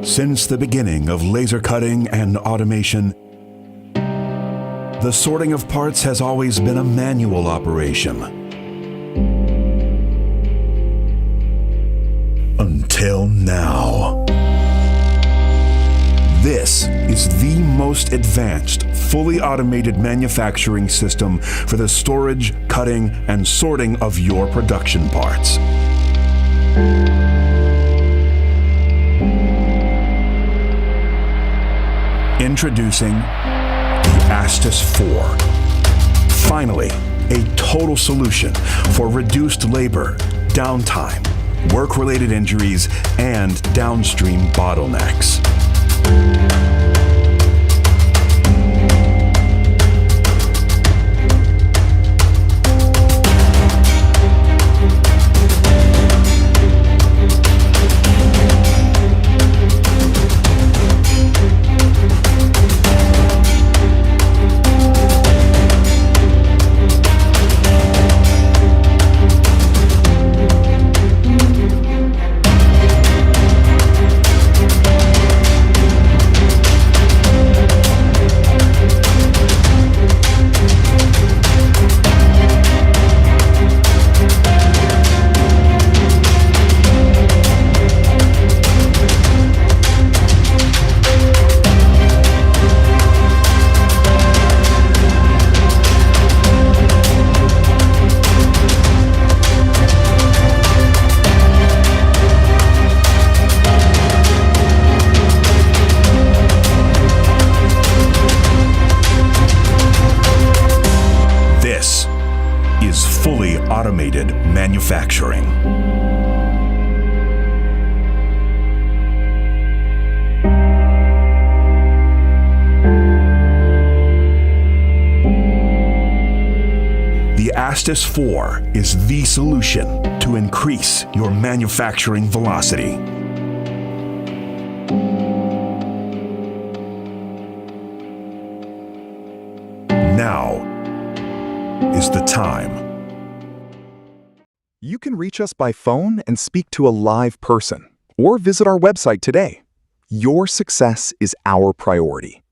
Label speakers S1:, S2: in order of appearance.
S1: Since the beginning of laser cutting and automation, the sorting of parts has always been a manual operation. Until now. This is the most advanced, fully automated manufacturing system for the storage, cutting, and sorting of your production parts. Introducing the Astus 4. Finally, a total solution for reduced labor, downtime, work-related injuries, and downstream bottlenecks. Fully automated manufacturing. The Astus 4 is the solution to increase your manufacturing velocity. Now is the time.
S2: You can reach us by phone and speak to a live person, or visit our website today. Your success is our priority.